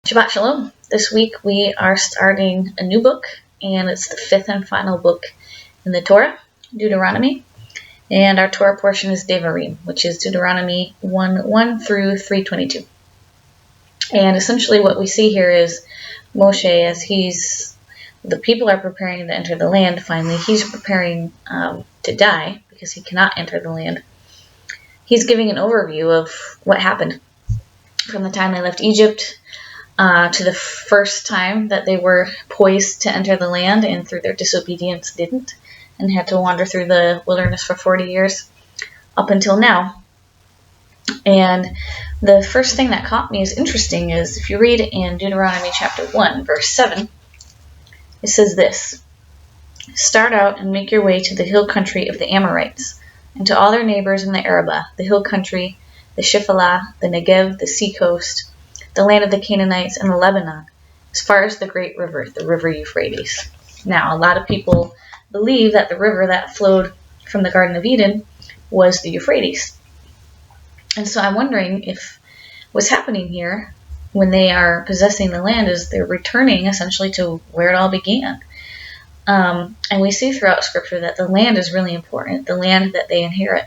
Shabbat Shalom. This week we are starting a new book, and it's the fifth and final book in the Torah, Deuteronomy. And our Torah portion is Devarim, which is Deuteronomy 1 through 3:22. And essentially what we see here is Moshe, as the people are preparing to enter the land finally. He's preparing to die because he cannot enter the land. He's giving an overview of what happened from the time they left Egypt to the first time that they were poised to enter the land and through their disobedience didn't and had to wander through the wilderness for 40 years up until now. And the first thing that caught me as interesting is if you read in Deuteronomy chapter 1, verse 7, it says this: "Start out and make your way to the hill country of the Amorites, and to all their neighbors in the Arabah, the hill country, the Shephelah, the Negev, the seacoast, the land of the Canaanites, and the Lebanon, as far as the great river, the river Euphrates." Now, a lot of people believe that the river that flowed from the Garden of Eden was the Euphrates. And so I'm wondering if what's happening here when they are possessing the land is they're returning essentially to where it all began. And we see throughout Scripture that the land is really important, the land that they inherit.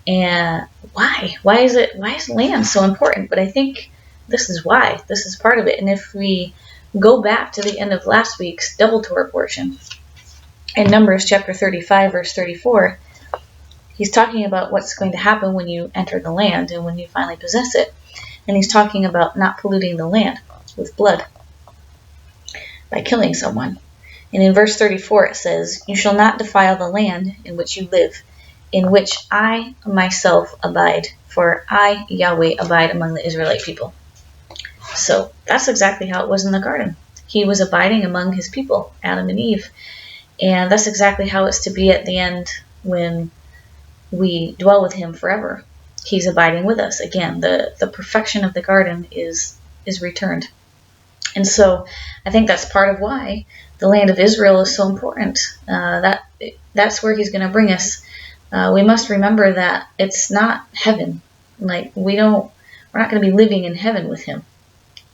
And why? Why is land so important? But I think this is why. This is part of it. And if we go back to the end of last week's double Torah portion, in Numbers chapter 35, verse 34, he's talking about what's going to happen when you enter the land and when you finally possess it. And he's talking about not polluting the land with blood by killing someone. And in verse 34 it says, "You shall not defile the land in which you live, in which I myself abide, for I, Yahweh, abide among the Israelite people." So that's exactly how it was in the garden. He was abiding among his people, Adam and Eve. And that's exactly how it's to be at the end when we dwell with him forever. He's abiding with us. Again, the perfection of the garden is returned. And so I think that's part of why the land of Israel is so important. That's where he's going to bring us. We must remember that it's not heaven. Like we're not going to be living in heaven with him.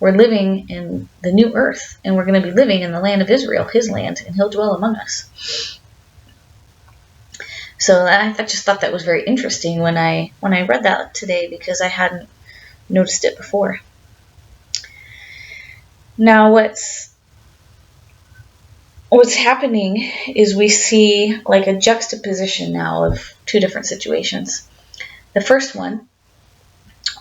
We're living in the new earth, and we're going to be living in the land of Israel, his land, and he'll dwell among us. So I just thought that was very interesting when I read that today, because I hadn't noticed it before. Now what's happening is we see like a juxtaposition now of two different situations. The first one,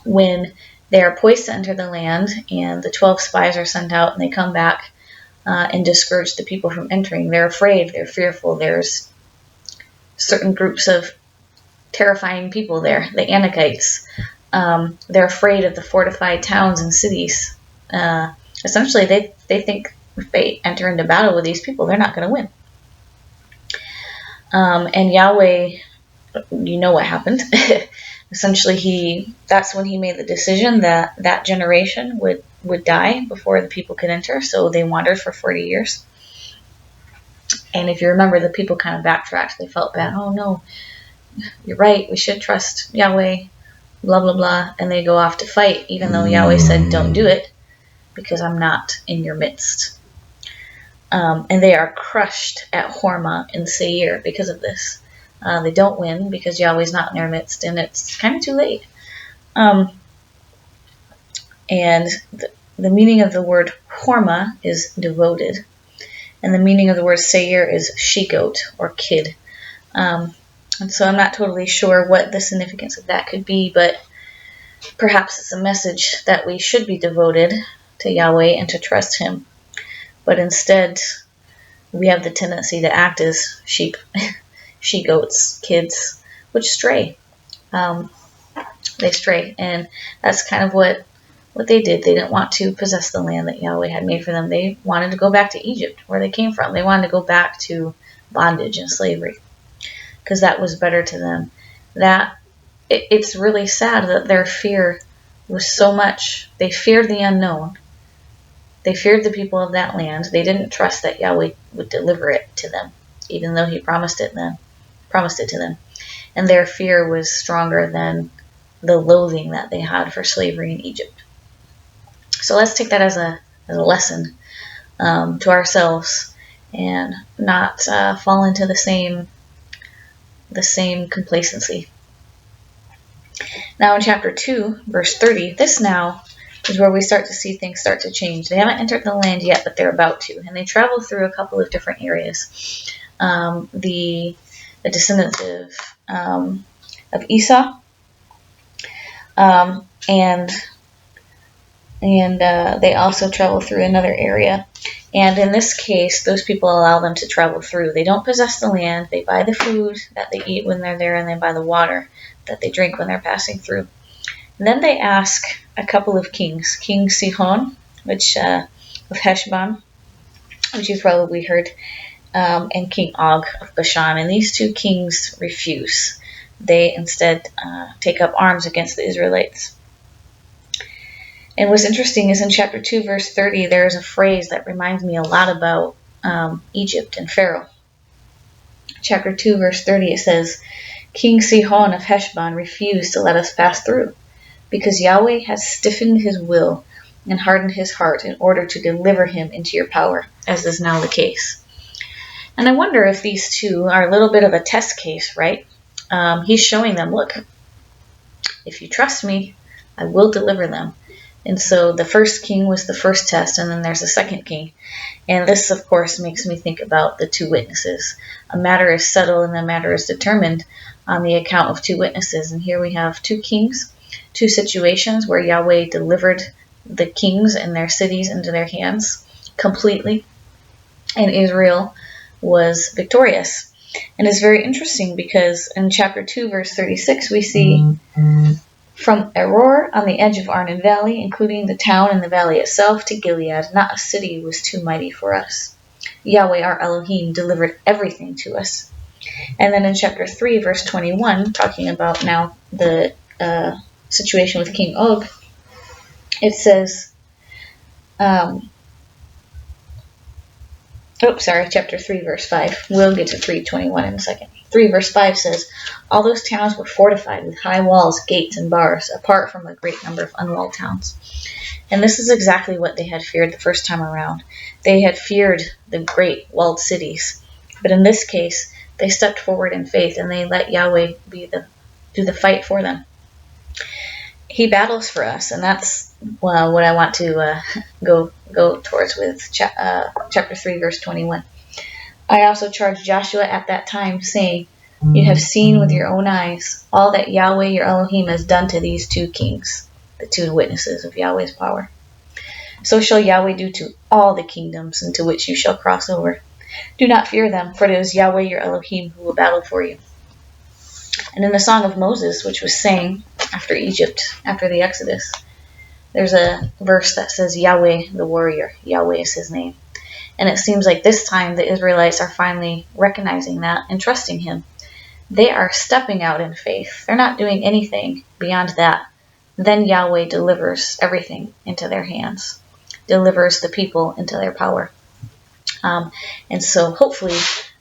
when they are poised to enter the land and the 12 spies are sent out and they come back and discourage the people from entering. They're afraid, they're fearful. There's certain groups of terrifying people there, the Anakites. They're afraid of the fortified towns and cities. Essentially, they think if they enter into battle with these people, they're not going to win. And Yahweh, you know what happened. Essentially, that's when he made the decision that generation would die before the people could enter. So they wandered for 40 years. And if you remember, the people kind of backtracked. They felt bad. Oh, no, you're right. We should trust Yahweh, blah, blah, blah. And they go off to fight, even though Yahweh said, don't do it, because I'm not in your midst. And they are crushed at Hormah in Seir because of this. They don't win because Yahweh's not in their midst, and it's kind of too late. And the meaning of the word Hormah is devoted. And the meaning of the word Seir is she-goat or kid. And so I'm not totally sure what the significance of that could be, but perhaps it's a message that we should be devoted to Yahweh and to trust him. But instead, we have the tendency to act as sheep, she-goats, kids, which stray. They stray. And that's kind of what they did. They didn't want to possess the land that Yahweh had made for them. They wanted to go back to Egypt, where they came from. They wanted to go back to bondage and slavery, because that was better to them. It's really sad that their fear was so much. They feared the unknown. They feared the people of that land. They didn't trust that Yahweh would deliver it to them, even though he promised it to them. And their fear was stronger than the loathing that they had for slavery in Egypt. So let's take that as a lesson to ourselves, and not fall into the same complacency. Now in chapter 2, verse 30, this now is where we start to see things start to change. They haven't entered the land yet, but they're about to. And they travel through a couple of different areas. The descendants of Esau, and they also travel through another area. And in this case, those people allow them to travel through. They don't possess the land. They buy the food that they eat when they're there, and they buy the water that they drink when they're passing through. And then they ask a couple of kings, King Sihon, of Heshbon, which you've probably heard, and King Og of Bashan. And these two kings refuse. They instead take up arms against the Israelites. And what's interesting is in chapter 2, verse 30, there is a phrase that reminds me a lot about Egypt and Pharaoh. Chapter 2, verse 30, it says, King Sihon of Heshbon refused to let us pass through, because Yahweh has stiffened his will and hardened his heart in order to deliver him into your power, as is now the case. And I wonder if these two are a little bit of a test case, right? He's showing them, look, if you trust me, I will deliver them. And so the first king was the first test, and then there's a second king. And this, of course, makes me think about the two witnesses. A matter is settled and a matter is determined on the account of two witnesses. And here we have two kings, two situations where Yahweh delivered the kings and their cities into their hands completely, and Israel was victorious. And it's very interesting because in chapter 2, verse 36, we see from Aror on the edge of Arnon Valley, including the town and the valley itself, to Gilead, not a city was too mighty for us. Yahweh our Elohim delivered everything to us. And then in chapter 3, verse 21, talking about now the situation with King Og, it says, chapter 3, verse 5. We'll get to 3:21 in a second. 3 verse 5 says, all those towns were fortified with high walls, gates, and bars, apart from a great number of unwalled towns. And this is exactly what they had feared the first time around. They had feared the great walled cities. But in this case, they stepped forward in faith, and they let Yahweh do the fight for them. He battles for us, and that's what I want to go towards with chapter 3, verse 21. I also charged Joshua at that time, saying, you have seen with your own eyes all that Yahweh your Elohim has done to these two kings, the two witnesses of Yahweh's power. So shall Yahweh do to all the kingdoms into which you shall cross over. Do not fear them, for it is Yahweh your Elohim who will battle for you. And in the Song of Moses, which was sang after Egypt, after the Exodus, there's a verse that says Yahweh the warrior. Yahweh is his name. And it seems like this time the Israelites are finally recognizing that and trusting him. They are stepping out in faith. They're not doing anything beyond that. Then Yahweh delivers everything into their hands, delivers the people into their power. And so hopefully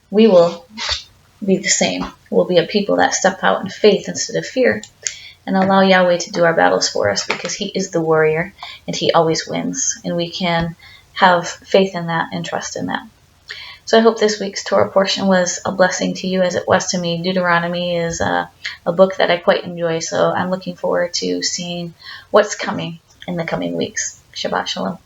we will be the same. We'll be a people that step out in faith instead of fear, and allow Yahweh to do our battles for us, because he is the warrior and he always wins. And we can have faith in that and trust in that. So I hope this week's Torah portion was a blessing to you as it was to me. Deuteronomy is a book that I quite enjoy, so I'm looking forward to seeing what's coming in the coming weeks. Shabbat Shalom.